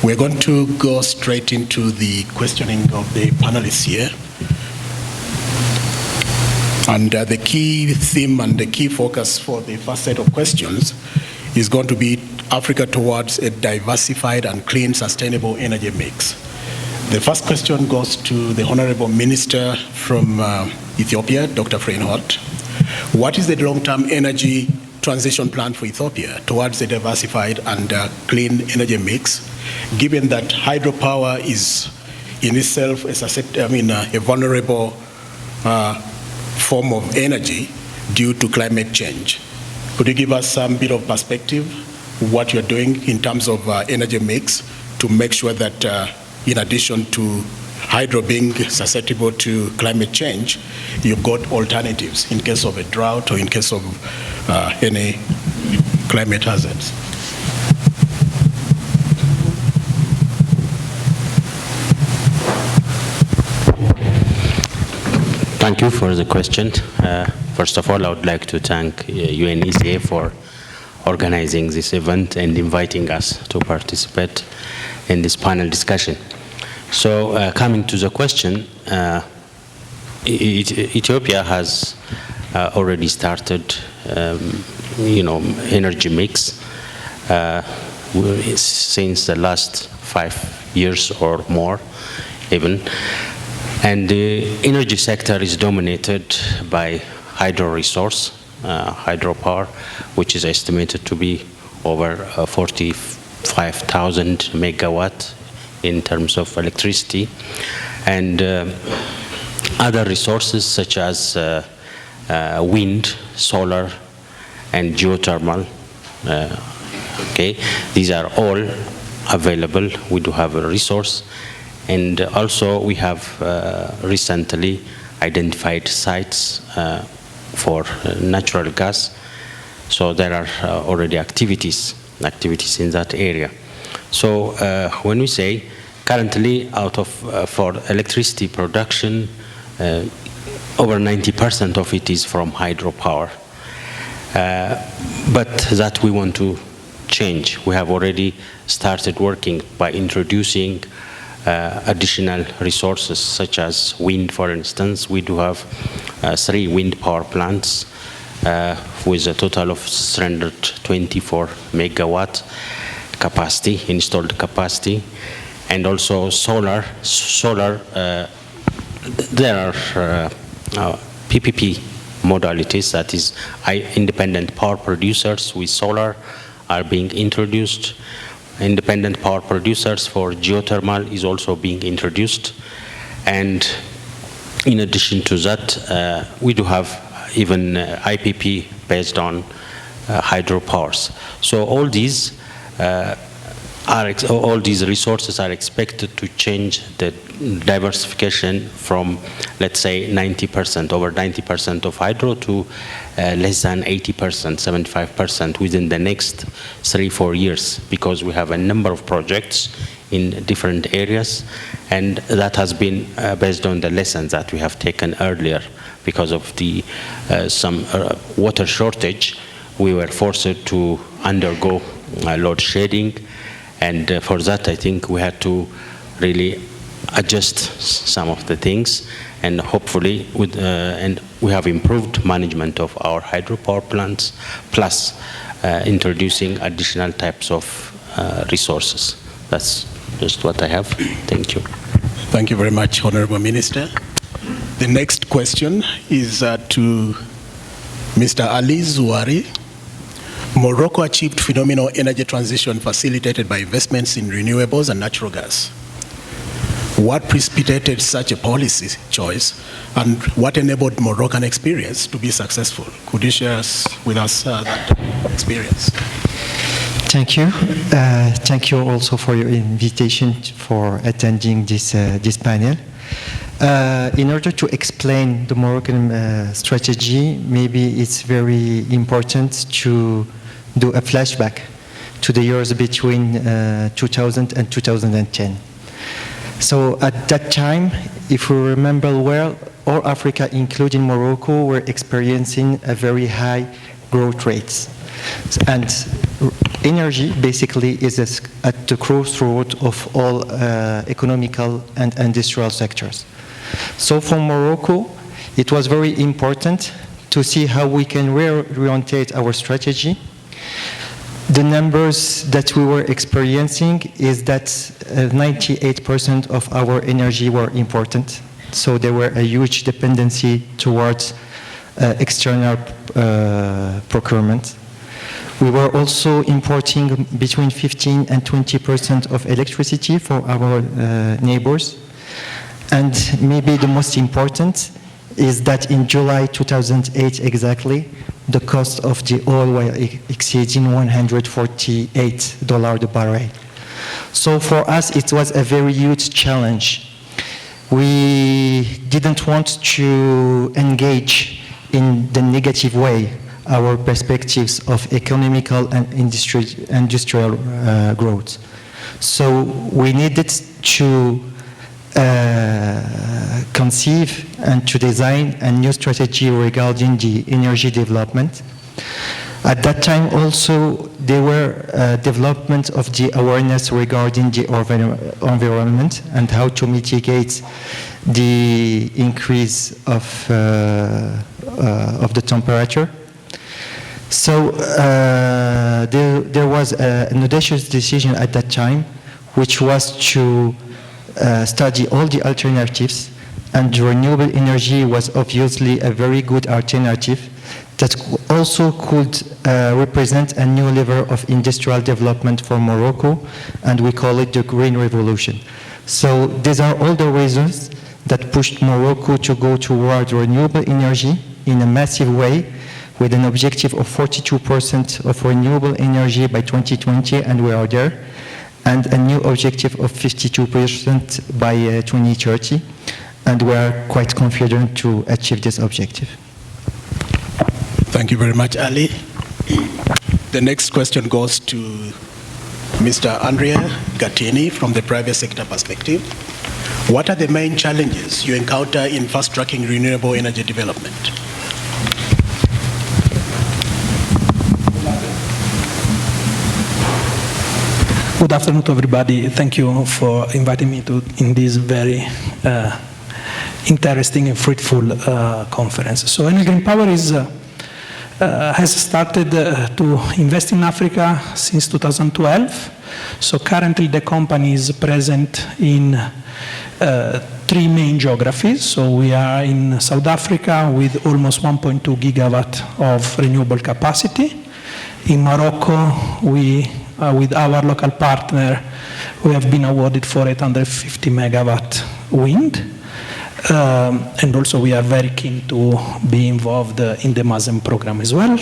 We're going to go straight into the questioning of the panelists here. And the key theme and the key focus for the first set of questions is going to be Africa towards a diversified and clean, sustainable energy mix. The first question goes to the Honorable Minister from Ethiopia, Dr. Freinholt. What is the long-term energy transition plan for Ethiopia towards a diversified and clean energy mix, given that hydropower is in itself a vulnerable form of energy due to climate change? Could you give us some bit of perspective, what you're doing in terms of energy mix to make sure that in addition to hydro being susceptible to climate change, you've got alternatives in case of a drought or in case of any climate hazards? Thank you for the question. First of all, I would like to thank UNECA for organizing this event and inviting us to participate in this panel discussion. So coming to the question, Ethiopia has already started, energy mix since the last 5 years or more even. And the energy sector is dominated by hydro resource, hydropower, which is estimated to be over 45,000 megawatt in terms of electricity, and other resources such as wind, solar, and geothermal. These are all available. We do have a resource. And also we have recently identified sites for natural gas. So there are already activities in that area. So when we say currently for electricity production, over 90% of it is from hydropower. But that we want to change. We have already started working by introducing additional resources such as wind, for instance. We do have 3 wind power plants with a total of 324 megawatt capacity, installed capacity, and also solar. There are PPP modalities, that is, independent power producers with solar are being introduced. Independent power producers for geothermal is also being introduced. And in addition to that, we do have even IPP based on hydropowers. So all these resources are expected to change the diversification from, let's say, 90%, over 90% of hydro to less than 80%, 75% within the next 3-4 years, because we have a number of projects in different areas, and that has been based on the lessons that we have taken earlier. Because of the some water shortage, we were forced to undergo load shedding, and for that I think we had to really adjust some of the things, and hopefully and we have improved management of our hydropower plants, plus introducing additional types of resources. That's just what I have. Thank you. Thank you very much, Honorable Minister. The next question is to Mr. Ali Zouari. Morocco achieved phenomenal energy transition facilitated by investments in renewables and natural gas. What precipitated such a policy choice, and what enabled Moroccan experience to be successful? Could you share with us that experience? Thank you. Thank you also for your invitation for attending this panel. In order to explain the Moroccan strategy, maybe it's very important to do a flashback to the years between 2000 and 2010. So at that time, if we remember well, all Africa, including Morocco, were experiencing a very high growth rates. And energy basically is at the crossroad of all economical and industrial sectors. So for Morocco, it was very important to see how we can reorientate our strategy. The numbers that we were experiencing is that 98% of our energy were important. So there were a huge dependency towards external procurement. We were also importing between 15 and 20% of electricity for our neighbors. And maybe the most important is that in July 2008 exactly, the cost of the oil was exceeding $148 a barrel. So for us, it was a very huge challenge. We didn't want to engage in the negative way our perspectives of economical and industrial growth. So we needed to conceive and to design a new strategy regarding the energy development. At that time also there were development of the awareness regarding the environment and how to mitigate the increase of the temperature. So there was an audacious decision at that time, which was to study all the alternatives, and renewable energy was obviously a very good alternative that also could represent a new level of industrial development for Morocco, and we call it the Green Revolution. So these are all the reasons that pushed Morocco to go toward renewable energy in a massive way, with an objective of 42% of renewable energy by 2020, and we are there, and a new objective of 52% by 2030, and we are quite confident to achieve this objective. Thank you very much, Ali. The next question goes to Mr. Andrea Gattini from the private sector perspective. What are the main challenges you encounter in fast-tracking renewable energy development? Good afternoon to everybody. Thank you for inviting me in this very interesting and fruitful conference. So Enel Green Power has started to invest in Africa since 2012. So currently the company is present in 3 main geographies. So we are in South Africa with almost 1.2 gigawatt of renewable capacity. In Morocco, with our local partner, we have been awarded for 850 megawatt wind. And also we are very keen to be involved in the MASEM program as well.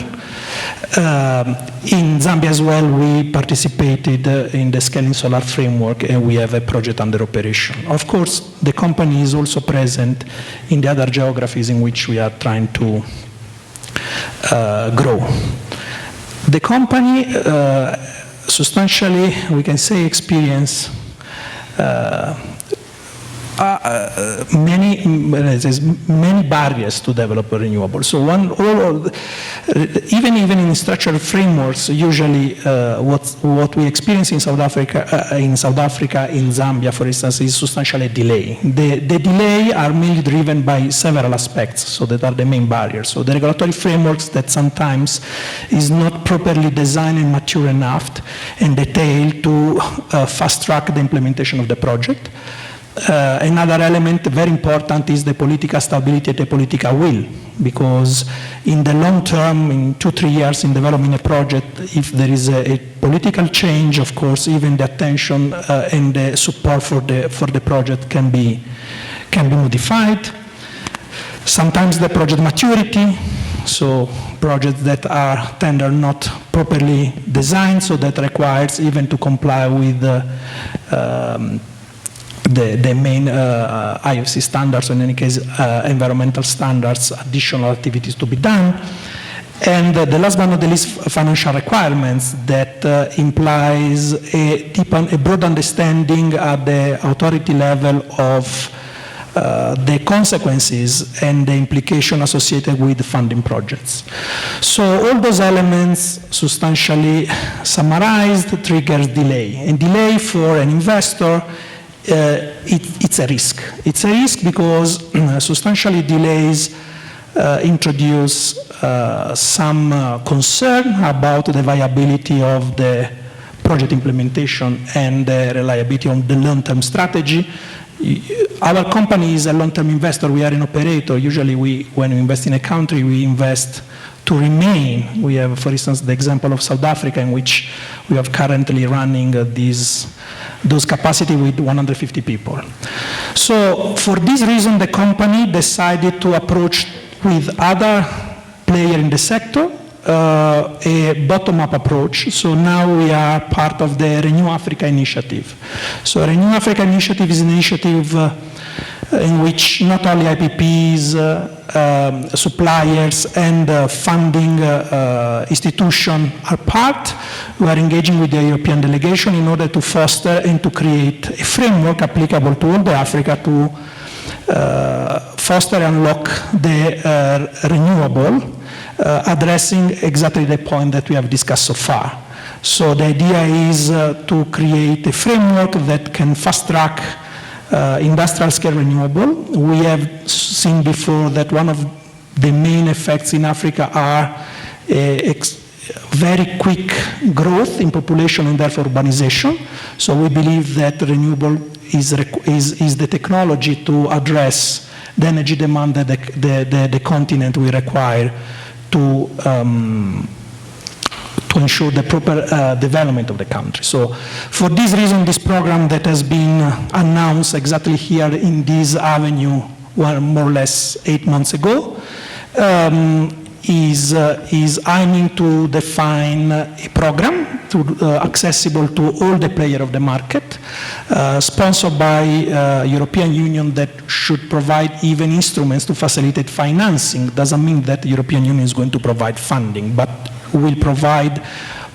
In Zambia as well, we participated in the Scaling Solar Framework, and we have a project under operation. Of course, the company is also present in the other geographies in which we are trying to grow. The company substantially, we can say, experience many barriers to develop a renewable. So even in structural frameworks, usually what we experience in South Africa, in Zambia, for instance, is substantially delay. The delay are mainly driven by several aspects, so that are the main barriers. So the regulatory frameworks that sometimes is not properly designed and mature enough and detailed to fast-track the implementation of the project. Another element very important is the political stability and the political will, because in the long term, in 2-3 years in developing a project, if there is a political change, of course, even the attention and the support for the project can be modified. Sometimes the project maturity, so projects that are tender not properly designed, so that requires even to comply with the main IFC standards, or in any case environmental standards, additional activities to be done. And the last but not the least, financial requirements that implies a broad understanding at the authority level of the consequences and the implication associated with funding projects. So all those elements substantially summarized triggers delay. And delay for an investor, it's a risk. It's a risk because substantially delays introduce some concern about the viability of the project implementation and the reliability of the long-term strategy. Our company is a long-term investor. We are an operator. Usually, when we invest in a country, we invest to remain. We have, for instance, the example of South Africa, in which we are currently running those capacity with 150 people. So, for this reason, the company decided to approach with other players in the sector a bottom-up approach. So now we are part of the Renew Africa initiative. So Renew Africa initiative is an initiative in which not only IPPs, suppliers, and funding institutions are part. We are engaging with the European delegation in order to foster and to create a framework applicable to all the Africa to foster and unlock the renewable, addressing exactly the point that we have discussed so far. So the idea is to create a framework that can fast-track industrial scale renewable. We have seen before that one of the main effects in Africa are very quick growth in population and therefore urbanization. So we believe that renewable is the technology to address the energy demand that the continent will require to ensure the proper development of the country. So for this reason, this program that has been announced exactly here in this avenue, more or less 8 months ago, is aiming to define a program accessible to all the players of the market, sponsored by European Union, that should provide even instruments to facilitate financing. Doesn't mean that the European Union is going to provide funding, but will provide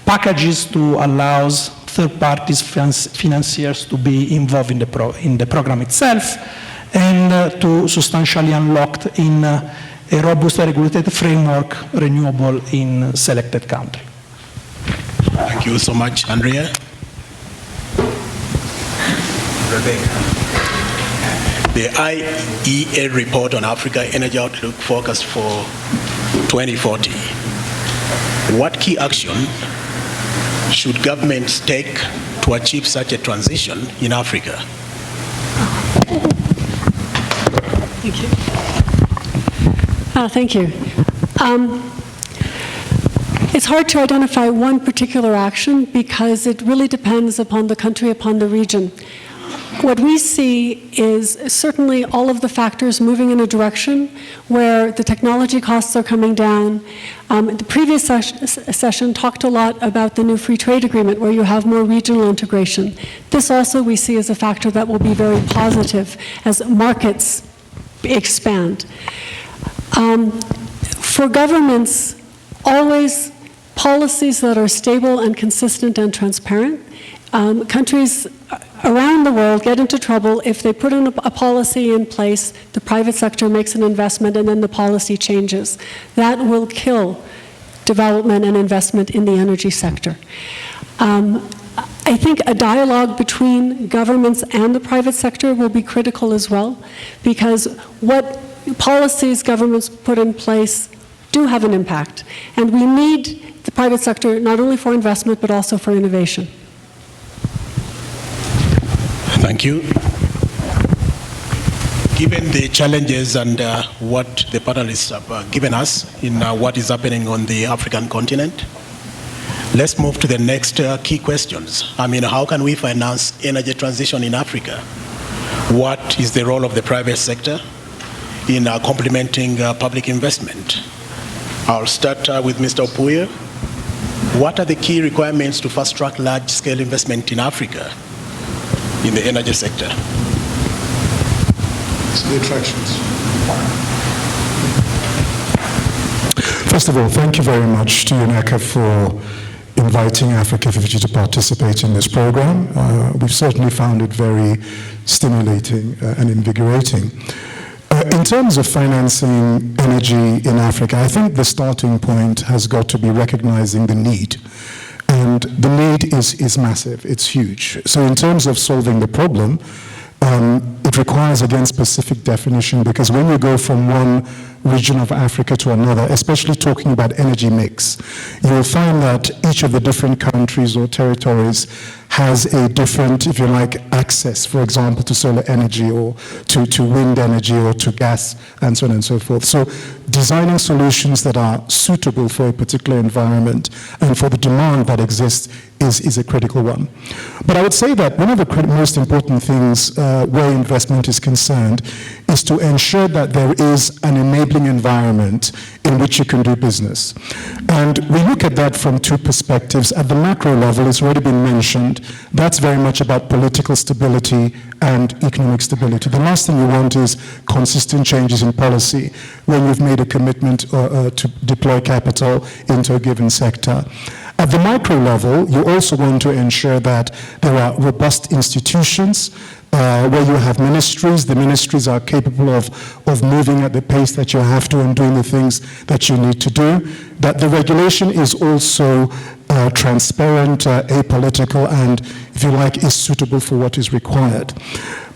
packages to allow third parties, financiers to be involved in the program itself, and to substantially unlock in a robust regulated framework renewable in selected countries. Thank you so much, Andrea. Rebecca. The IEA report on Africa Energy Outlook forecast for 2040. What key action should governments take to achieve such a transition in Africa? Thank you. Thank you. It's hard to identify one particular action because it really depends upon the country, upon the region. What we see is certainly all of the factors moving in a direction where the technology costs are coming down. The previous session talked a lot about the new free trade agreement where you have more regional integration. This also we see as a factor that will be very positive as markets expand. For governments, always policies that are stable and consistent and transparent. Countries around the world get into trouble if they put in a policy in place, the private sector makes an investment, and then the policy changes. That will kill development and investment in the energy sector. I think a dialogue between governments and the private sector will be critical as well, because what policies governments put in place do have an impact. And we need the private sector not only for investment, but also for innovation. Thank you. Given the challenges and what the panelists have given us in what is happening on the African continent, let's move to the next key questions. I mean, how can we finance energy transition in Africa? What is the role of the private sector in complementing public investment? I'll start with Mr. Opuya. What are the key requirements to fast-track large-scale investment in Africa in the energy sector? The attractions. First of all, thank you very much to UNECA for inviting Africa 50 to participate in this program. We've certainly found it very stimulating and invigorating. In terms of financing energy in Africa, I think the starting point has got to be recognizing the need. And the need is massive, it's huge. So in terms of solving the problem, it requires, again, specific definition, because when you go from one region of Africa to another, especially talking about energy mix, you'll find that each of the different countries or territories has a different, if you like, access, for example, to solar energy or to wind energy or to gas and so on and so forth. So designing solutions that are suitable for a particular environment and for the demand that exists is a critical one. But I would say that one of the most important things where investment is concerned is to ensure that there is an enabling environment in which you can do business. And we look at that from two perspectives. At the macro level, it's already been mentioned, that's very much about political stability and economic stability. The last thing you want is consistent changes in policy when you've made a commitment to deploy capital into a given sector. At the micro level, you also want to ensure that there are robust institutions where you have ministries. The ministries are capable of moving at the pace that you have to and doing the things that you need to do. That the regulation is also transparent, apolitical, and, if you like, is suitable for what is required.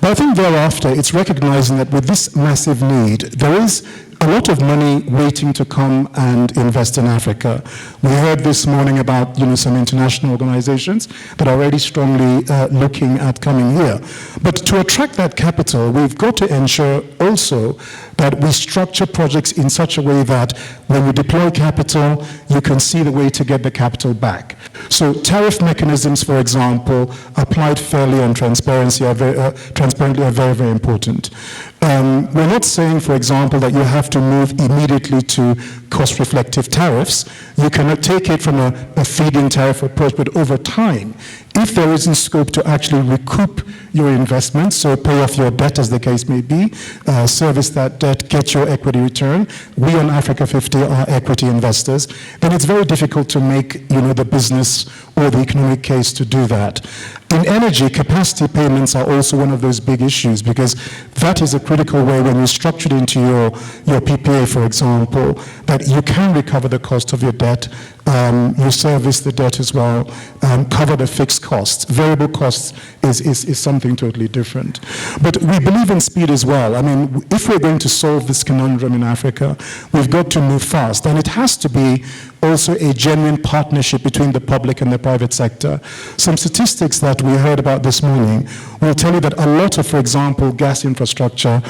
But I think thereafter, it's recognizing that with this massive need, there is a lot of money waiting to come and invest in Africa. We heard this morning about, some international organizations that are already strongly looking at coming here. But to attract that capital, we've got to ensure also that we structure projects in such a way that when you deploy capital, you can see the way to get the capital back. So tariff mechanisms, for example, applied fairly and transparently are very, very important. We're not saying, for example, that you have to move immediately to cost-reflective tariffs. You cannot take it from a feed-in tariff approach, but over time, if there isn't scope to actually recoup your investment, so pay off your debt as the case may be, service that debt, get your equity return, we on Africa 50 are equity investors, then it's very difficult to make the business or the economic case to do that. In energy, capacity payments are also one of those big issues, because that is a critical way when you structure it into your PPA, for example, that you can recover the cost of your debt, you service the debt as well, cover the fixed costs. Variable costs is something totally different. But we believe in speed as well. I mean, if we're going to solve this conundrum in Africa, we've got to move fast. And it has to be also a genuine partnership between the public and the private sector. Some statistics that we heard about this morning will tell you that a lot of, for example, gas infrastructure,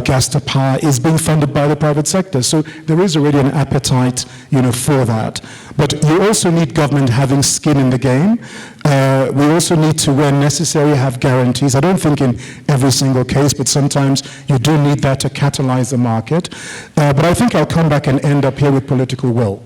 gas to power is being funded by the private sector. So there is already an appetite, for that. But you also need government having skin in the game. We also need to, where necessary, have guarantees. I don't think in every single case, but sometimes you do need that to catalyze the market. But I think I'll come back and end up here with political will.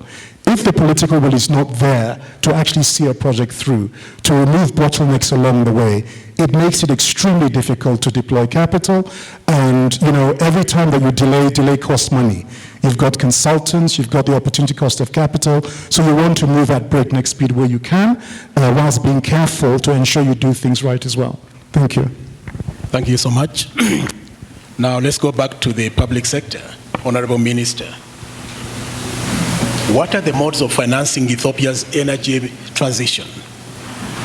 If the political will is not there to actually see a project through, to remove bottlenecks along the way, it makes it extremely difficult to deploy capital. And, every time that you delay costs money. You've got consultants, you've got the opportunity cost of capital, so you want to move at breakneck speed where you can, whilst being careful to ensure you do things right as well. Thank you. Thank you so much. Now let's go back to the public sector. Honorable Minister, what are the modes of financing Ethiopia's energy transition?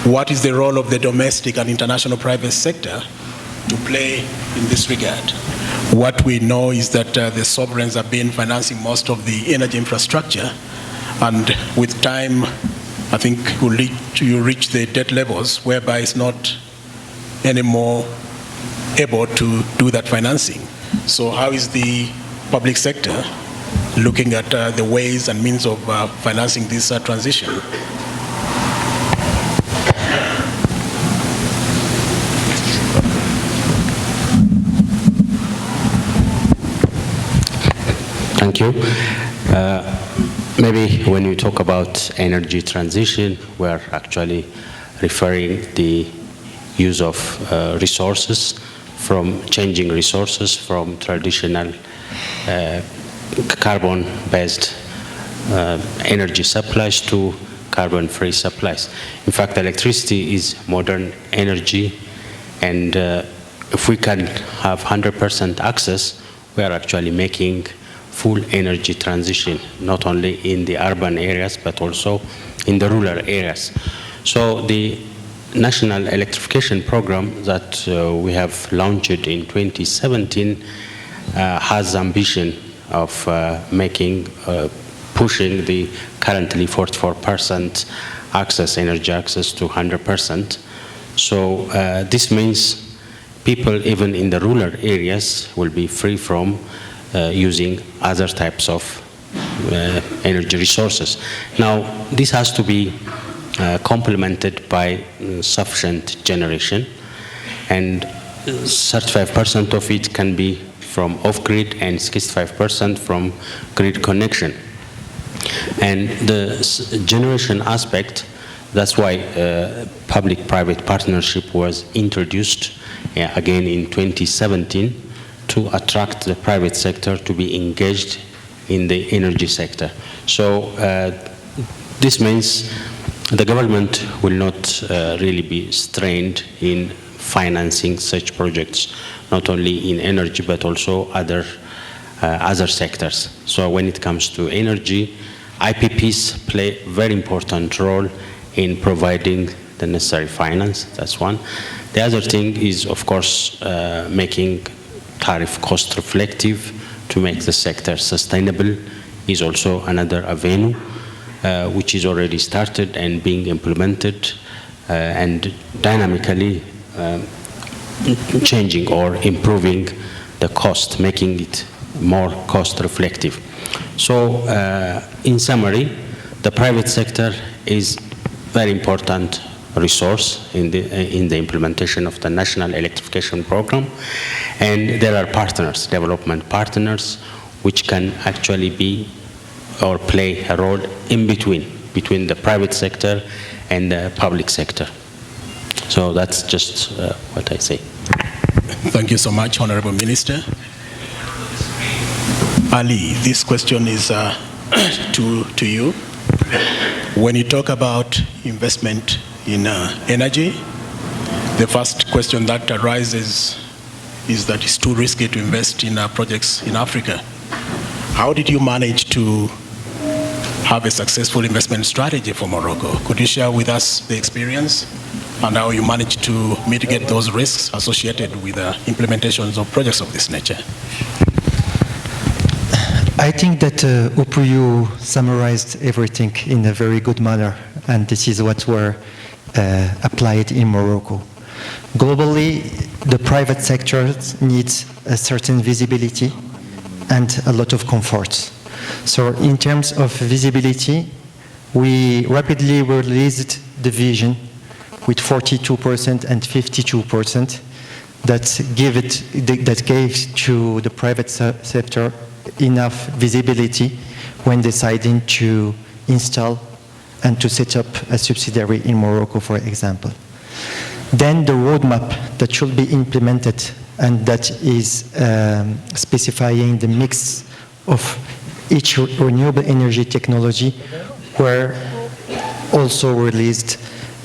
What is the role of the domestic and international private sector to play in this regard? What we know is that the sovereigns have been financing most of the energy infrastructure, and with time, I think you reach the debt levels whereby it's not anymore able to do that financing. So how is the public sector looking at the ways and means of financing this transition? Thank you. Maybe when you talk about energy transition, we're actually referring the use of resources, from changing resources from traditional carbon-based energy supplies to carbon-free supplies. In fact, electricity is modern energy, and if we can have 100% access, we are actually making full energy transition, not only in the urban areas, but also in the rural areas. So the National Electrification Program that we have launched in 2017 has ambition of pushing the currently 44% energy access to 100%. So this means people even in the rural areas will be free from using other types of energy resources. Now, this has to be complemented by sufficient generation, and 35% of it can be from off-grid and 65% from grid connection. And the generation aspect, that's why public-private partnership was introduced again in 2017 to attract the private sector to be engaged in the energy sector. So this means the government will not really be strained in financing such projects, not only in energy but also other sectors. So when it comes to energy, IPPs play a very important role in providing the necessary finance. That's one. The other thing is, of course, making tariff cost reflective to make the sector sustainable is also another avenue, which is already started and being implemented and dynamically changing or improving the cost, making it more cost reflective. So in summary, the private sector is very important resource in the implementation of the National Electrification Program, and there are partners, development partners, which can actually be or play a role in between the private sector and the public sector. So that's just what I say. Thank you so much, Honorable Minister. Ali, this question is to you. When you talk about investment in energy, the first question that arises is that it's too risky to invest in projects in Africa. How did you manage to have a successful investment strategy for Morocco? Could you share with us the experience and how you managed to mitigate those risks associated with implementations of projects of this nature? I think that Upuyu summarized everything in a very good manner, and this is what were applied in Morocco. Globally, the private sector needs a certain visibility and a lot of comfort. So in terms of visibility, we rapidly released the vision with 42% and 52% that gave to the private sector enough visibility when deciding to install and to set up a subsidiary in Morocco, for example. Then the roadmap that should be implemented and that is specifying the mix of each renewable energy technology were also released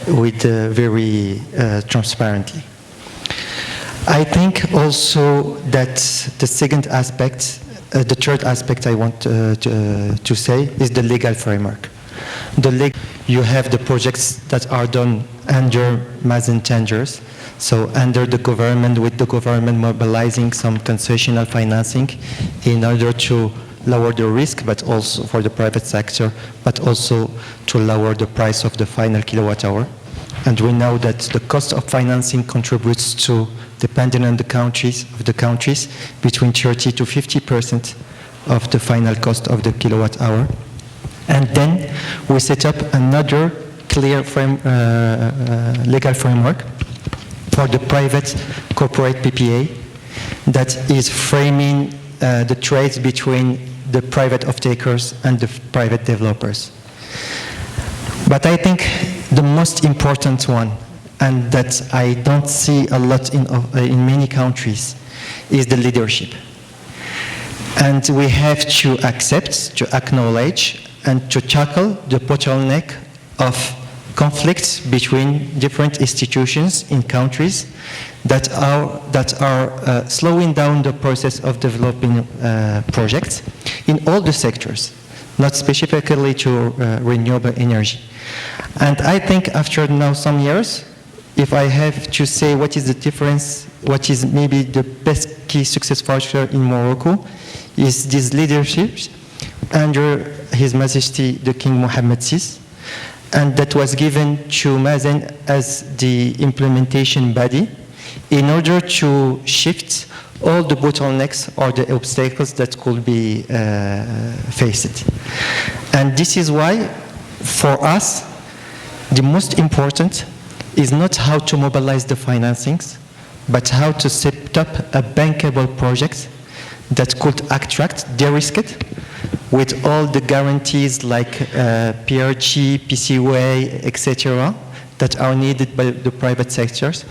with very transparently. I think also that the second aspect, the third aspect I want to say is the legal framework. You have the projects that are done under Mazen tenders, so under the government, with the government mobilizing some concessional financing in order to lower the risk, but also for the private sector, but also to lower the price of the final kilowatt hour. And we know that the cost of financing contributes to, depending on the countries, between 30 to 50% of the final cost of the kilowatt hour. And then we set up another clear legal framework for the private corporate PPA that is framing the trades between the private off-takers and the private developers. But I think the most important one, and that I don't see a lot in many countries, is the leadership. And we have to accept, to acknowledge, and to tackle the bottleneck of conflicts between different institutions in countries that are slowing down the process of developing projects in all the sectors, not specifically to renewable energy. And I think after now some years, if I have to say what is the difference, what is maybe the best key success factor in Morocco, is this leadership under His Majesty the King Mohammed VI, and that was given to Mazen as the implementation body in order to shift all the bottlenecks or the obstacles that could be faced. And this is why, for us, the most important is not how to mobilize the financings, but how to set up a bankable project that could attract, de-risk it, with all the guarantees like PRG, PCWA, etc., that are needed by the private sectors.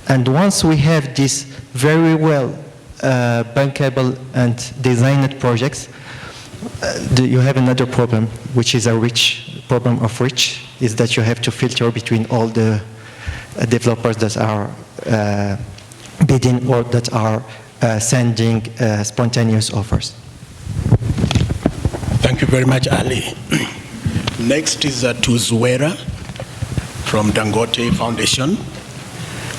And once we have this very well bankable and designed projects, you have another problem, which is a problem of reach, is that you have to filter between all the developers that are bidding or that are sending spontaneous offers. Thank you very much, Ali. Next is to Zuera from Dangote Foundation.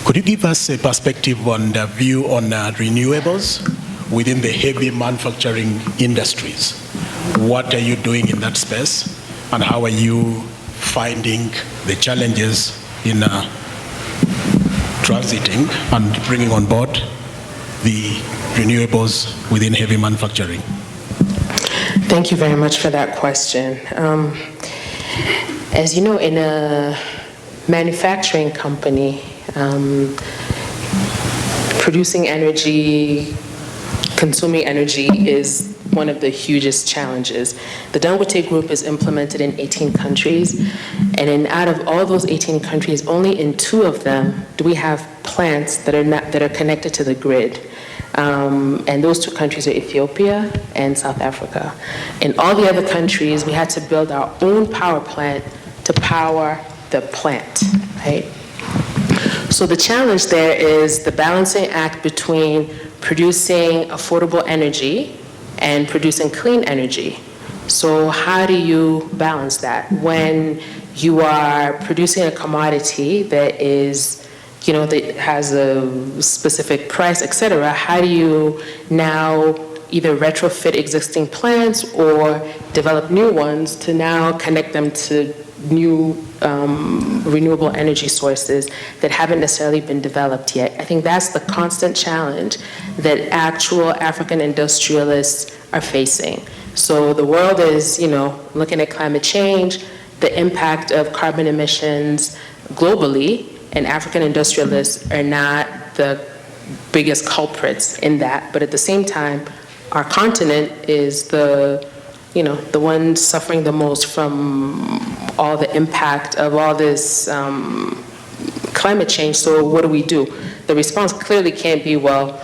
Could you give us a perspective on the view on renewables within the heavy manufacturing industries? What are you doing in that space, and how are you finding the challenges in transiting and bringing on board the renewables within heavy manufacturing? Thank you very much for that question. As you know, in a manufacturing company, producing energy, consuming energy is one of the hugest challenges. The Dangote Group is implemented in 18 countries, and out of all those 18 countries, only in 2 of them do we have plants that are connected to the grid. And those 2 countries are Ethiopia and South Africa. In all the other countries, we had to build our own power plant to power the plant, right? So the challenge there is the balancing act between producing affordable energy and producing clean energy. So how do you balance that? When you are producing a commodity that is, that has a specific price, et cetera, how do you now either retrofit existing plants or develop new ones to now connect them to new renewable energy sources that haven't necessarily been developed yet? I think that's the constant challenge that actual African industrialists are facing. So the world is, looking at climate change, the impact of carbon emissions globally, and African industrialists are not the biggest culprits in that. But at the same time, our continent is the one suffering the most from all the impact of all this climate change. So what do? The response clearly can't be, well,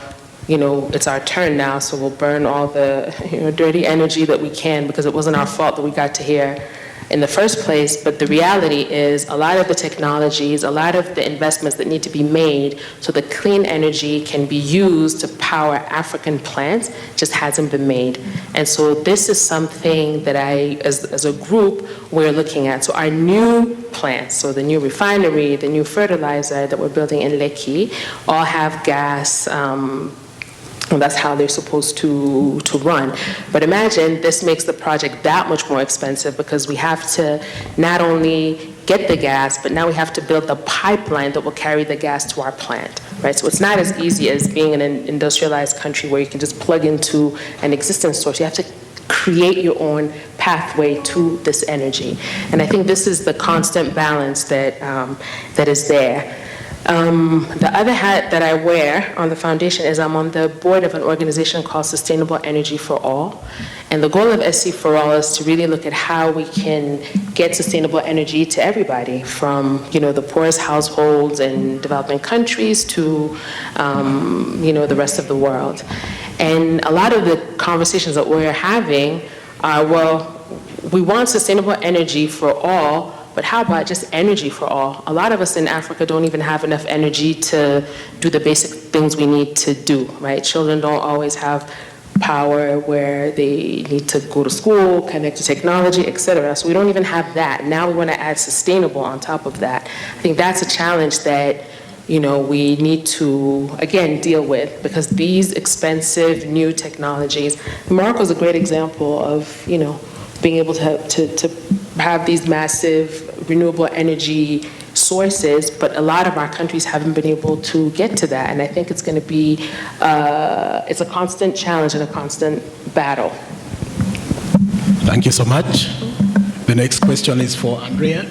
it's our turn now, so we'll burn all the dirty energy that we can because it wasn't our fault that we got to here in the first place. But the reality is a lot of the technologies, a lot of the investments that need to be made so that clean energy can be used to power African plants just hasn't been made. And so this is something that as a group, we're looking at. So our new plants, so the new refinery, the new fertilizer that we're building in Lekki, all have gas. And that's how they're supposed to run. But imagine this makes the project that much more expensive because we have to not only get the gas, but now we have to build the pipeline that will carry the gas to our plant, right? So it's not as easy as being in an industrialized country where you can just plug into an existing source. You have to create your own pathway to this energy. And I think this is the constant balance that is there. The other hat that I wear on the foundation is I'm on the board of an organization called Sustainable Energy for All. And the goal of SC for All is to really look at how we can get sustainable energy to everybody, from the poorest households in developing countries to the rest of the world. And a lot of the conversations that we're having are, well, we want sustainable energy for all, but how about just energy for all? A lot of us in Africa don't even have enough energy to do the basic things we need to do, right? Children don't always have power where they need to go to school, connect to technology, etc. So we don't even have that. Now we want to add sustainable on top of that. I think that's a challenge that we need to, again, deal with, because these expensive new technologies, Morocco is a great example of, being able to have these massive renewable energy sources, but a lot of our countries haven't been able to get to that. And I think it's going to be, it's a constant challenge and a constant battle. Thank you so much. The next question is for Andrea.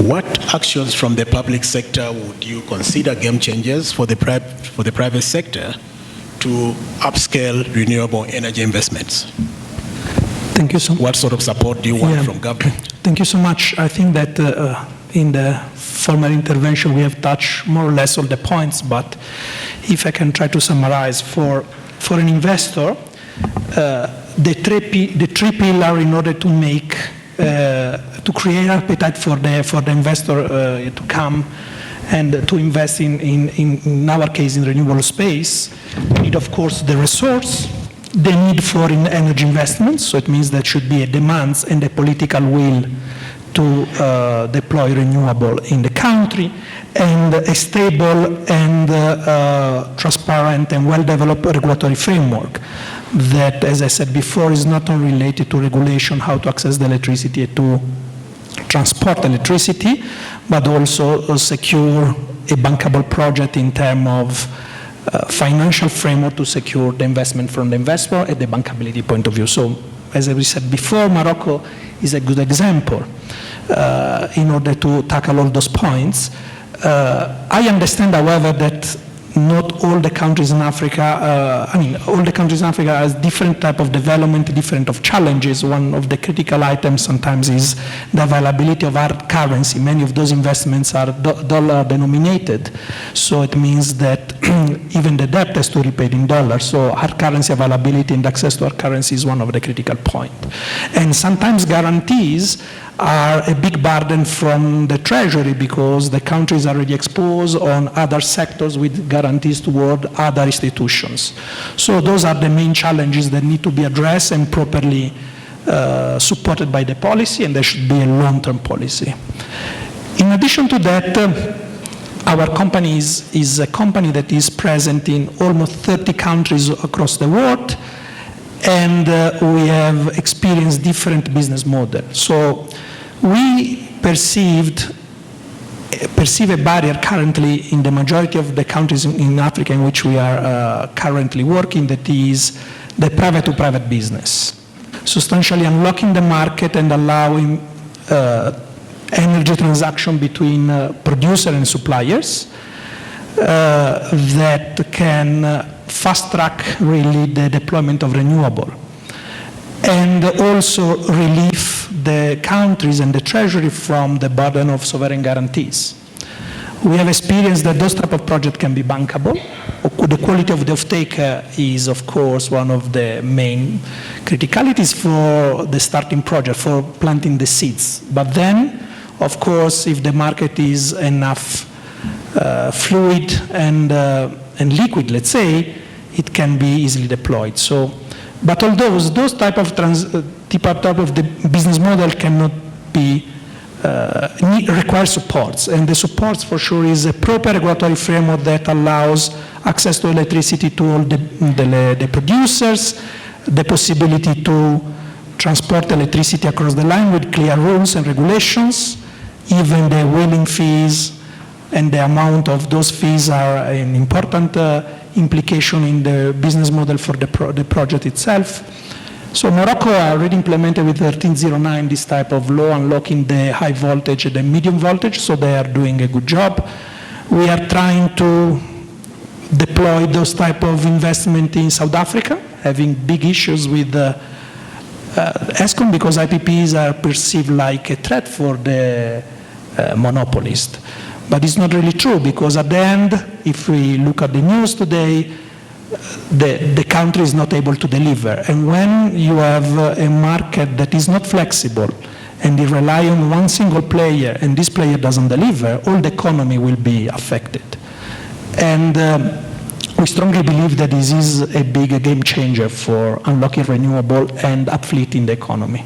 What actions from the public sector would you consider game changers for the private sector to upscale renewable energy investments? Thank you so much. What sort of support do you want from government? Thank you so much. I think that in the former intervention we have touched more or less all the points, but if I can try to summarize, for an investor, the three pillars in order to make to create appetite for the investor to come and to invest in our case, in renewable space, we need, of course, the resource, the need for energy investments, so it means there should be a demand and a political will to deploy renewable in the country, and a stable and transparent and well-developed regulatory framework that, as I said before, is not only related to regulation, how to access the electricity, to transport electricity, but also secure a bankable project in terms of financial framework to secure the investment from the investor at the bankability point of view. So, as we said before, Morocco is a good example in order to tackle all those points. I understand, however, that not all the countries in Africa, all the countries in Africa has different type of development, different of challenges. One of the critical items sometimes is the availability of hard currency. Many of those investments are dollar denominated, so it means that even the debt has to be paid in dollars. So hard currency availability and access to hard currency is one of the critical points. And sometimes guarantees are a big burden from the treasury because the country is already exposed on other sectors with guarantees toward other institutions. So those are the main challenges that need to be addressed and properly supported by the policy, and there should be a long-term policy. In addition to that, our company is a company that is present in almost 30 countries across the world, and we have experienced different business models. So we perceive a barrier currently in the majority of the countries in Africa in which we are currently working, that is the private-to-private business. Substantially unlocking the market and allowing energy transaction between producer and suppliers that can fast-track really the deployment of renewable, and also relieve the countries and the treasury from the burden of sovereign guarantees. We have experienced that those type of projects can be bankable. The quality of the offtake is, of course, one of the main criticalities for the starting project, for planting the seeds. But then, of course, if the market is enough fluid and liquid, let's say, it can be easily deployed. So, but all those type of the business model cannot be require supports, and the supports for sure is a proper regulatory framework that allows access to electricity to all the producers, the possibility to transport electricity across the line with clear rules and regulations, even the wheeling fees and the amount of those fees are an important implication in the business model for the project itself. So Morocco already implemented with 1309 this type of law, unlocking the high voltage and the medium voltage, so they are doing a good job. We are trying to deploy those type of investment in South Africa, having big issues with ESCOM because IPPs are perceived like a threat for the monopolist. But it's not really true, because at the end, if we look at the news today, the country is not able to deliver. And when you have a market that is not flexible and they rely on one single player, and this player doesn't deliver, all the economy will be affected. And we strongly believe that this is a big game changer for unlocking renewable and upfleeting the economy.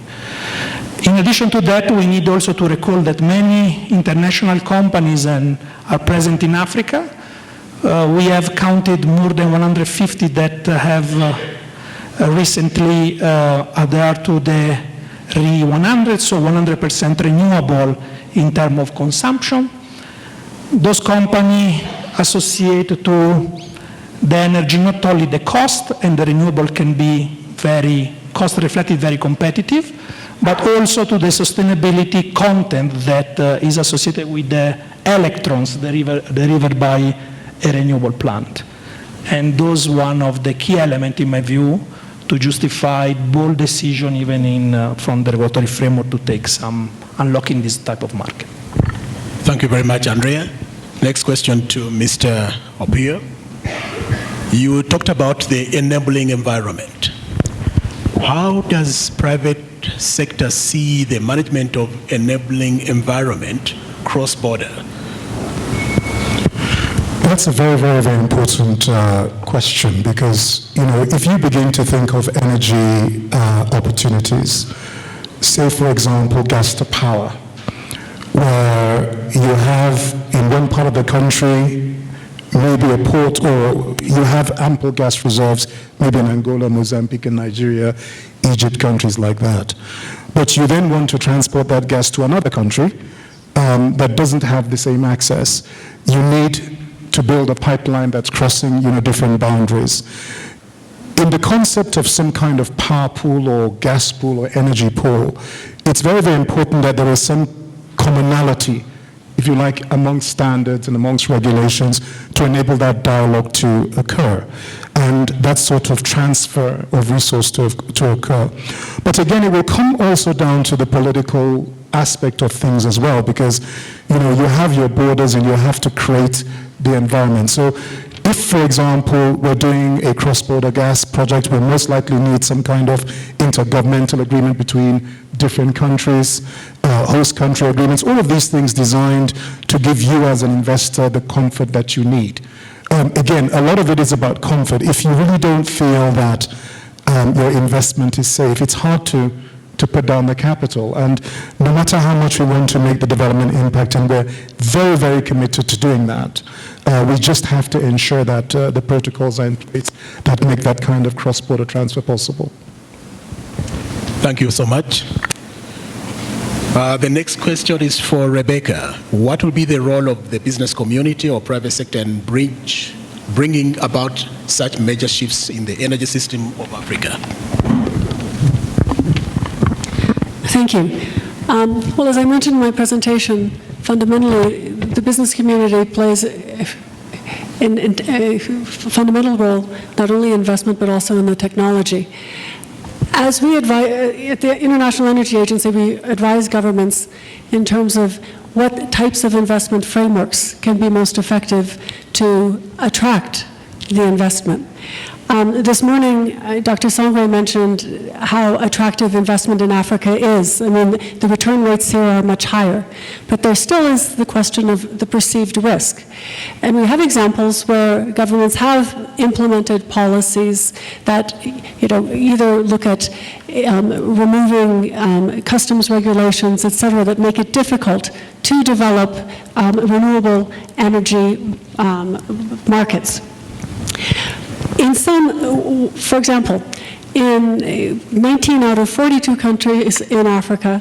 In addition to that, we need also to recall that many international companies are present in Africa. We have counted more than 150 that have recently adhered to the RE100, so 100% renewable in terms of consumption. Those companies associate to the energy not only the cost, and the renewable can be very cost reflected, very competitive, but also to the sustainability content that is associated with the electrons delivered by a renewable plant. And those one of the key elements, in my view, to justify bold decision even from the regulatory framework to take some unlocking this type of market. Thank you very much, Andrea. Next question to Mr. Opio. You talked about the enabling environment. How does private sector see the management of enabling environment cross-border? That's a very, very, very important question, because, you know, if you begin to think of energy opportunities, say, for example, gas to power, where you have in one part of the country maybe a port, or you have ample gas reserves, maybe in Angola, Mozambique, and Nigeria, Egypt, countries like that. But you then want to transport that gas to another country that doesn't have the same access. You need to build a pipeline that's crossing, you know, different boundaries. In the concept of some kind of power pool or gas pool or energy pool, it's very, very important that there is some commonality, if you like, amongst standards and amongst regulations to enable that dialogue to occur, and that sort of transfer of resource to occur. But again, it will come also down to the political aspect of things as well, because, you know, you have your borders and you have to create the environment. So if, for example, we're doing a cross-border gas project, we'll most likely need some kind of intergovernmental agreement between different countries, host country agreements, all of these things designed to give you as an investor the comfort that you need. Again, a lot of it is about comfort. If you really don't feel that your investment is safe, it's hard to put down the capital. And no matter how much we want to make the development impact, and we're very, very committed to doing that, we just have to ensure that the protocols are in place that make that kind of cross-border transfer possible. Thank you so much. The next question is for Rebecca. What will be the role of the business community or private sector in bringing about such major shifts in the energy system of Africa? Thank you. Well, as I mentioned in my presentation, fundamentally, the business community plays a fundamental role, not only in investment, but also in the technology. As we advise, at the International Energy Agency, we advise governments in terms of what types of investment frameworks can be most effective to attract the investment. This morning, Dr. Sangwe mentioned how attractive investment in Africa is. I mean, the return rates here are much higher, but there still is the question of the perceived risk. And we have examples where governments have implemented policies that, you know, either look at removing customs regulations, et cetera, that make it difficult to develop renewable energy markets. In some, for example, in 19 out of 42 countries in Africa,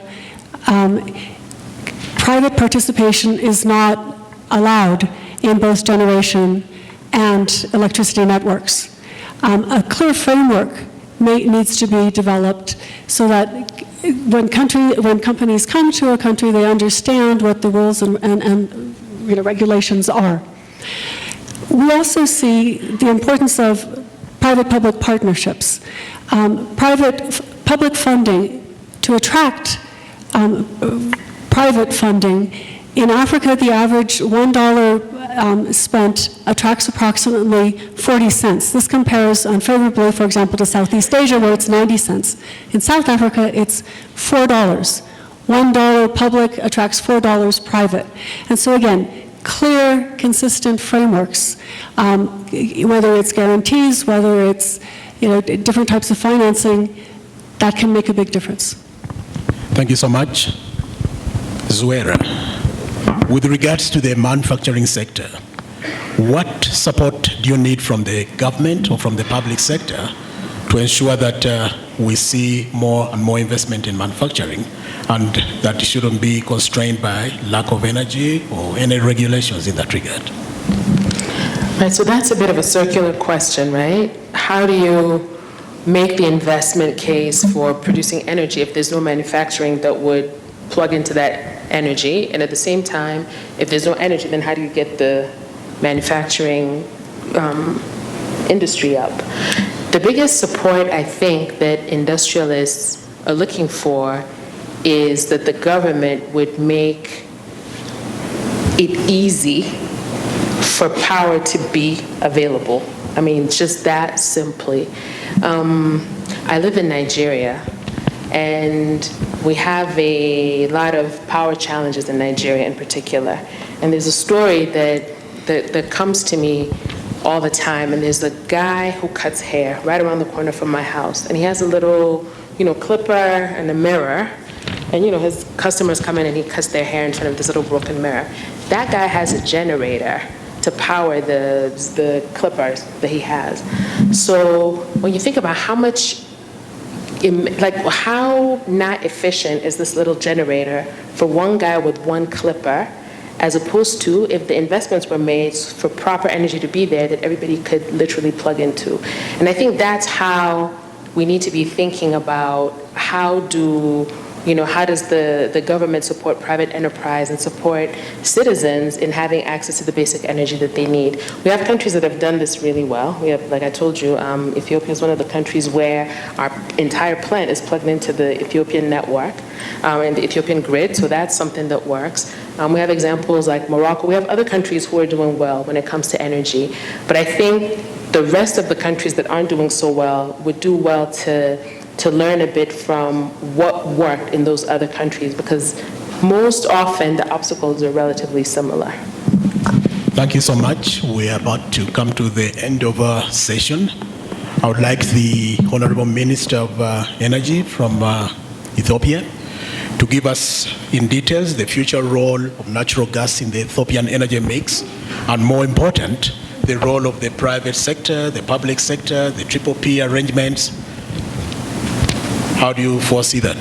private participation is not allowed in both generation and electricity networks. A clear framework needs to be developed so that when companies come to a country, they understand what the rules and you know, regulations are. We also see the importance of private-public partnerships. Public funding, to attract private funding. In Africa, the average $1 spent attracts approximately 40 cents. This compares unfavorably, for example, to Southeast Asia, where it's 90 cents. In South Africa, it's $4. $1 public attracts $4 private. And so again, clear, consistent frameworks, whether it's guarantees, whether it's different types of financing, that can make a big difference. Thank you so much. Zuera, with regards to the manufacturing sector, what support do you need from the government or from the public sector to ensure that we see more and more investment in manufacturing and that it shouldn't be constrained by lack of energy or any regulations in that regard? Right, so that's a bit of a circular question, right? How do you make the investment case for producing energy if there's no manufacturing that would plug into that energy? And at the same time, if there's no energy, then how do you get the manufacturing industry up? The biggest support I think that industrialists are looking for is that the government would make it easy for power to be available. I mean, just that simply. I live in Nigeria, and we have a lot of power challenges in Nigeria in particular. And there's a story that comes to me all the time, and there's a guy who cuts hair right around the corner from my house, and he has a little, clipper and a mirror, and his customers come in and he cuts their hair in front of this little broken mirror. That guy has a generator to power the clippers that he has. So when you think about how not efficient is this little generator for one guy with one clipper, as opposed to if the investments were made for proper energy to be there that everybody could literally plug into. And I think that's how we need to be thinking about how does the government support private enterprise and support citizens in having access to the basic energy that they need. We have countries that have done this really well. We have, like I told you, Ethiopia is one of the countries where our entire plant is plugged into the Ethiopian network and the Ethiopian grid, so that's something that works. We have examples like Morocco. We have other countries who are doing well when it comes to energy. But I think the rest of the countries that aren't doing so well would do well to learn a bit from what worked in those other countries, because most often the obstacles are relatively similar. Thank you so much. We are about to come to the end of our session. I would like the Honorable Minister of Energy from Ethiopia to give us in details the future role of natural gas in the Ethiopian energy mix, and more important, the role of the private sector, the public sector, the Triple P arrangements. How do you foresee that?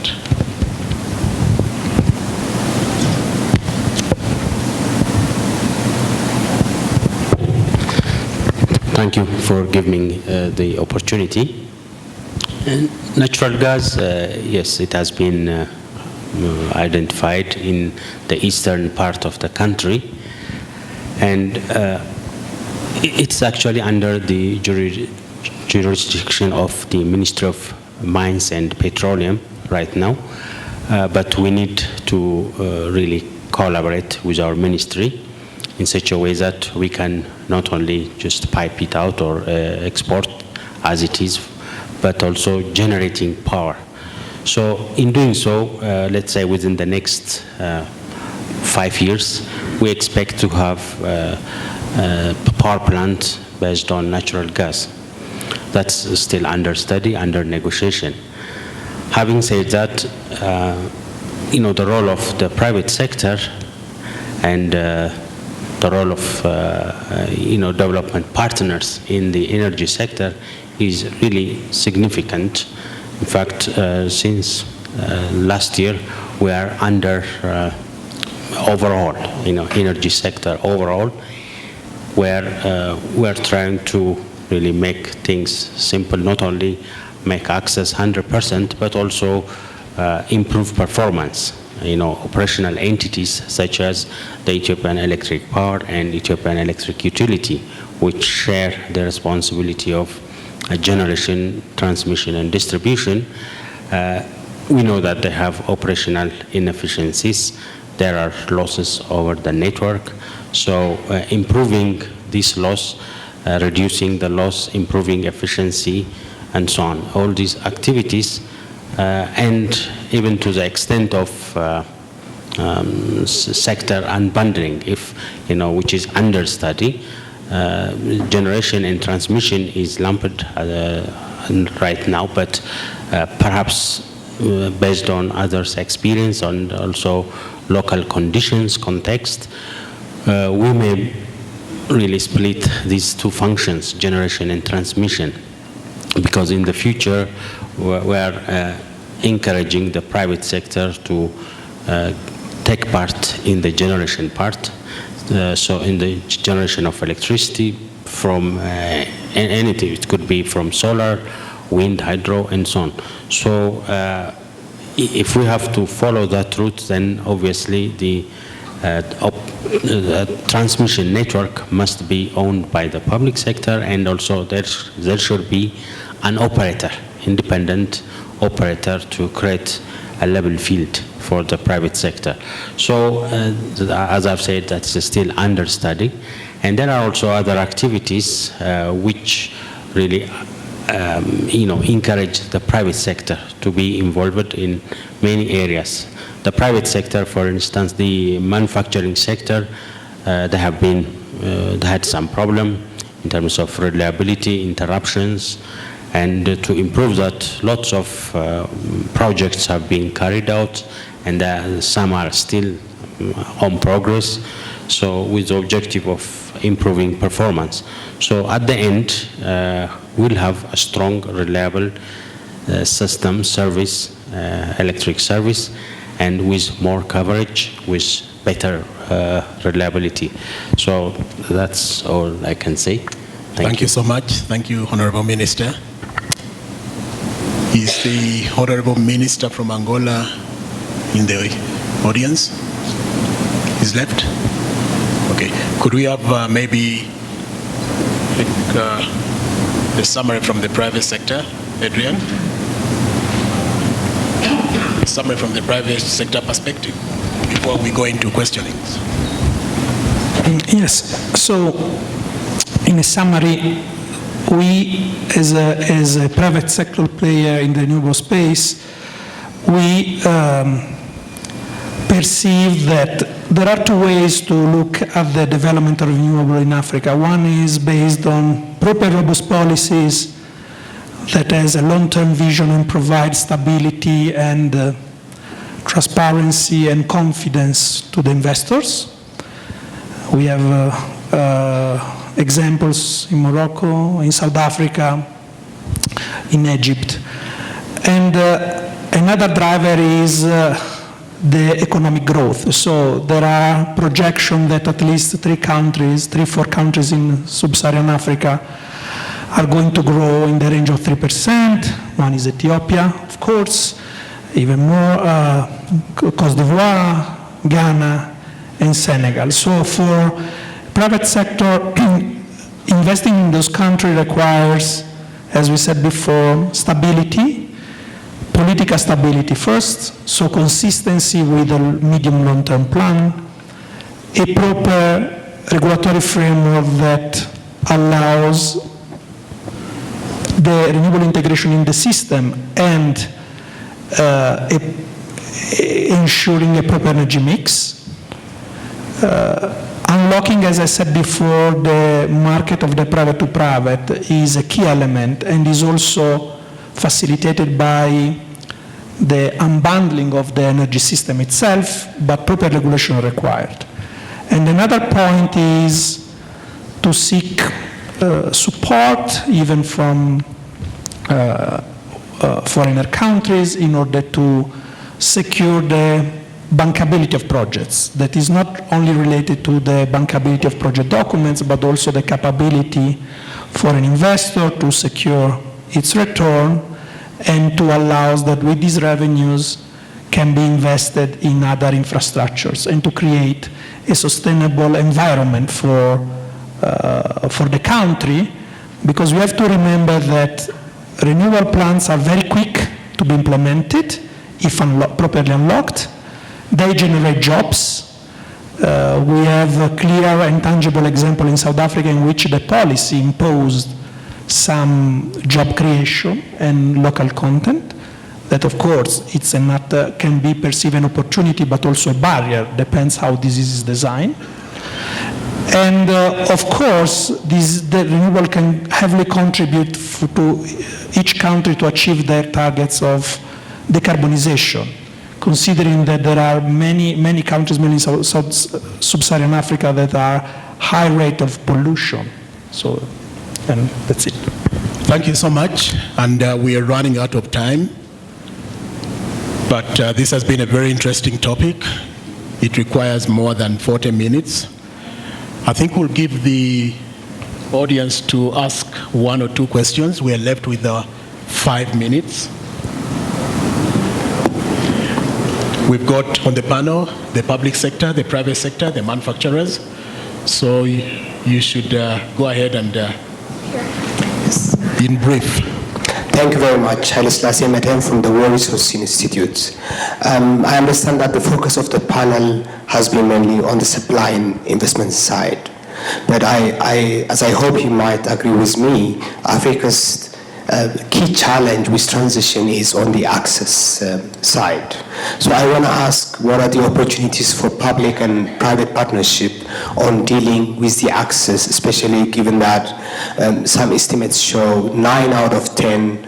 Thank you for giving me the opportunity. And natural gas, yes, it has been identified in the eastern part of the country, and it's actually under the jurisdiction of the Ministry of Mines and Petroleum right now, but we need to really collaborate with our ministry in such a way that we can not only just pipe it out or export as it is, but also generating power. So in doing so, let's say within the next 5 years, we expect to have a power plant based on natural gas. That's still under study, under negotiation. Having said that, the role of the private sector and the role of development partners in the energy sector is really significant. In fact, since last year, we are under overall, energy sector overall, where we are trying to really make things simple, not only make access 100%, but also improve performance. Operational entities such as the Ethiopian Electric Power and Ethiopian Electric Utility, which share the responsibility of generation, transmission, and distribution, we know that they have operational inefficiencies. There are losses over the network. So improving this loss, reducing the loss, improving efficiency, and so on. All these activities and even to the extent of sector unbundling, which is under study. Generation and transmission is lumped right now, but perhaps based on others' experience and also local conditions, context, we may really split these two functions, generation and transmission, because in the future we are encouraging the private sector to take part in the generation part. So in the generation of electricity from anything, it could be from solar, wind, hydro, and so on. So if we have to follow that route, then obviously the transmission network must be owned by the public sector, and also there should be an operator, independent operator, to create a level field for the private sector. So as I've said, that's still under study. And there are also other activities which really encourage the private sector to be involved in many areas. The private sector, for instance, the manufacturing sector, they had some problem in terms of reliability, interruptions, and to improve that, lots of projects have been carried out, and some are still on progress, so with the objective of improving performance. So at the end, we'll have a strong, reliable system service, electric service, and with more coverage, with better reliability. So that's all I can say. Thank you so much. Thank you, Honorable Minister. Is the Honorable Minister from Angola in the audience? He's left? Okay. Could we have maybe the summary from the private sector, Adrian? Summary from the private sector perspective before we go into questionings. Yes. So, in a summary, we, as a private sector player in the renewable space, we perceive that there are two ways to look at the development of renewable in Africa. One is based on proper robust policies that has a long-term vision and provides stability and transparency and confidence to the investors. We have examples in Morocco, in South Africa, in Egypt. And another driver is the economic growth. So there are projections that at least 4 countries in sub-Saharan Africa are going to grow in the range of 3%. One is Ethiopia, of course, even more, Côte d'Ivoire, Ghana, and Senegal. So for private sector, investing in those countries requires, as we said before, stability, political stability first, so consistency with a medium long-term plan, a proper regulatory framework that allows the renewable integration in the system and ensuring a proper energy mix. Unlocking, as I said before, the market of the private to private is a key element and is also facilitated by the unbundling of the energy system itself, but proper regulation required. And another point is to seek support even from foreigner countries in order to secure the bankability of projects. That is not only related to the bankability of project documents, but also the capability for an investor to secure its return and to allow that with these revenues can be invested in other infrastructures and to create a sustainable environment for the country, because we have to remember that renewable plants are very quick to be implemented if properly unlocked. They generate jobs. We have a clear and tangible example in South Africa in which the policy imposed some job creation and local content. that of course it's not can be perceived an opportunity but also a barrier, depends how this is designed. And of course, the renewable can heavily contribute to each country to achieve their targets of decarbonization, considering that there are many countries, mainly sub-Saharan Africa, that are high rate of pollution. So, and that's it. Thank you so much, and we are running out of time. But this has been a very interesting topic. It requires more than 40 minutes. I think we'll give the audience to ask 1 or 2 questions. We are left with 5 minutes. We've got on the panel the public sector, the private sector, the manufacturers. So you should go ahead and in brief. Thank you very much. Haile Selassie Medhem from the World Resource Institute. I understand that the focus of the panel has been mainly on the supply and investment side. But as I hope you might agree with me, Africa's key challenge with transition is on the access side. So I want to ask, what are the opportunities for public and private partnership on dealing with the access, especially given that some estimates show 9 out of 10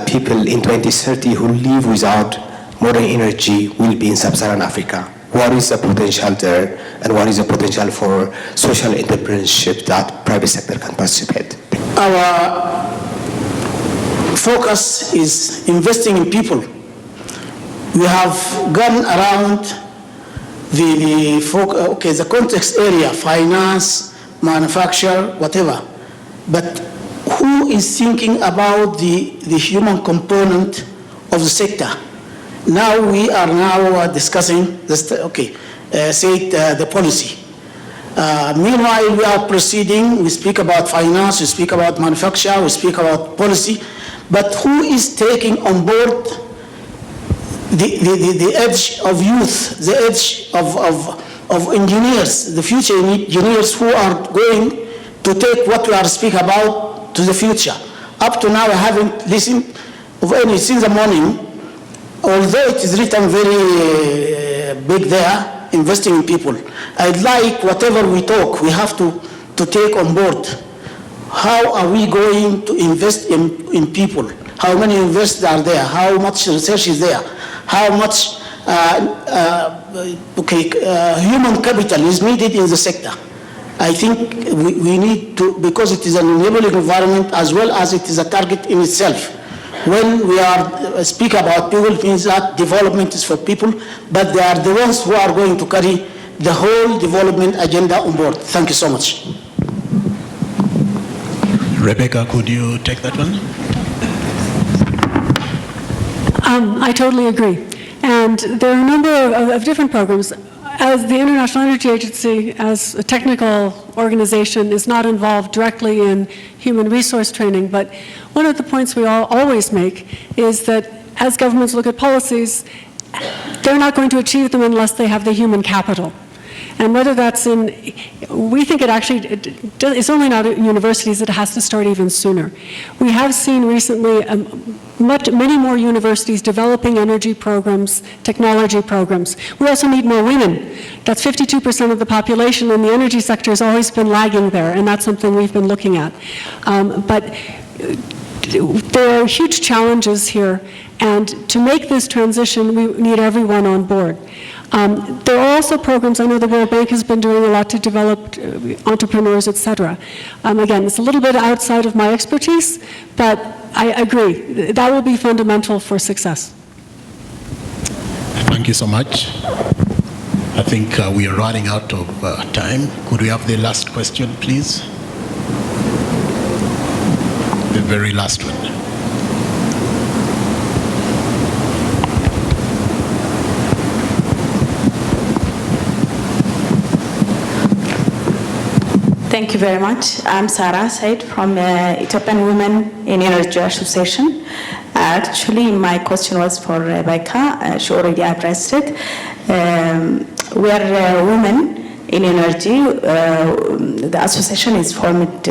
people in 2030 who live without modern energy will be in sub-Saharan Africa. What is the potential there, and what is the potential for social entrepreneurship that private sector can participate? Our focus is investing in people. We have gone around the context area, finance, manufacture, whatever. But who is thinking about the human component of the sector? Now we are discussing this, the policy. Meanwhile, we are proceeding. We speak about finance, we speak about manufacture, we speak about policy. But who is taking on board the edge of youth, the edge of engineers, the future engineers who are going to take what we are speaking about to the future? Up to now, I haven't listened of any since the morning. Although it is written very big there, investing in people. I'd like whatever we talk, we have to take on board. How are we going to invest in people? How many investors are there? How much research is there? How much human capital is needed in the sector? I think we need to, because it is an enabling environment as well as it is a target in itself. When we are speak about people, it means that development is for people, but they are the ones who are going to carry the whole development agenda on board. Thank you so much. Rebecca, could you take that one? I totally agree. And there are a number of different programs. As the International Energy Agency, as a technical organization, is not involved directly in human resource training, but one of the points we always make is that as governments look at policies, they're not going to achieve them unless they have the human capital. And whether that's in, we think it's only not at universities, it has to start even sooner. We have seen recently many more universities developing energy programs, technology programs. We also need more women. That's 52% of the population, and the energy sector has always been lagging there, and that's something we've been looking at. But there are huge challenges here, and to make this transition, we need everyone on board. There are also programs, I know the World Bank has been doing a lot to develop entrepreneurs, et cetera. Again, it's a little bit outside of my expertise, but I agree. That will be fundamental for success. Thank you so much. I think we are running out of time. Could we have the last question, please? The very last one. Thank you very much. I'm Sarah Said from Ethiopian Women in Energy Association. Actually, my question was for Rebecca. She already addressed it. We are women in energy. The association is formed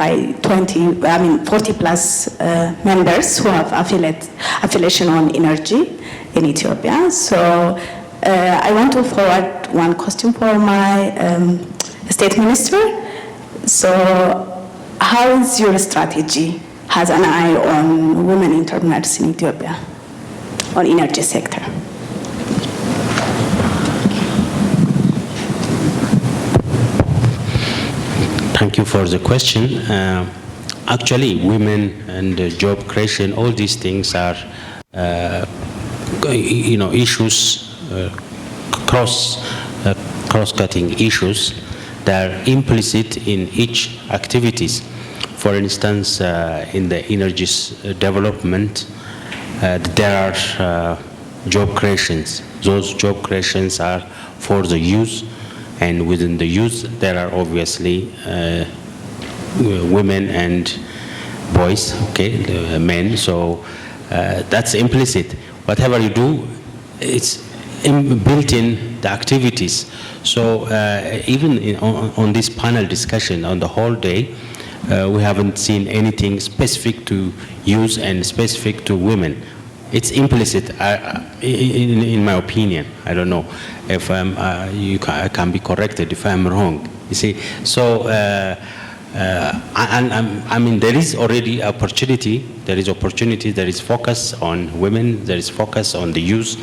by 40 plus members who have affiliation on energy in Ethiopia. So I want to forward one question for my state minister. So how is your strategy has an eye on women entrepreneurs in Ethiopia on energy sector? Thank you for the question. Actually, women and job creation, all these things are, issues, cross-cutting issues that are implicit in each activities. For instance, in the energy development, there are job creations. Those job creations are for the youth, and within the youth, there are obviously women and boys, okay, men. So that's implicit. Whatever you do, it's built in the activities. So even on this panel discussion on the whole day, we haven't seen anything specific to youth and specific to women. It's implicit, in my opinion. I don't know if I can be corrected if I'm wrong. You see, so I mean, there is already opportunity. There is opportunity. There is focus on women. There is focus on the youth.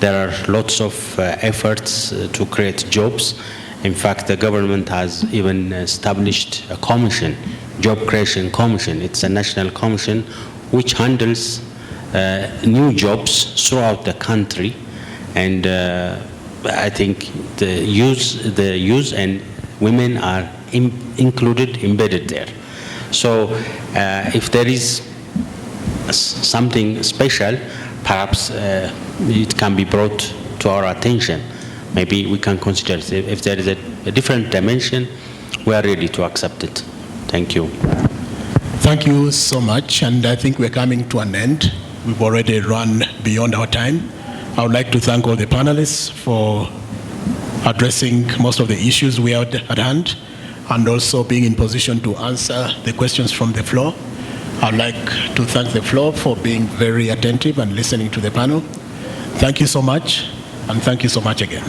There are lots of efforts to create jobs. In fact, the government has even established a commission, Job Creation Commission. It's a national commission which handles new jobs throughout the country, and I think the youth and women are included, embedded there. So if there is something special, perhaps it can be brought to our attention. Maybe we can consider it. If there is a different dimension, we are ready to accept it. Thank you. Thank you so much, and I think we're coming to an end. We've already run beyond our time. I would like to thank all the panelists for addressing most of the issues we had at hand, and also being in position to answer the questions from the floor. I'd like to thank the floor for being very attentive and listening to the panel. Thank you so much, and thank you so much again.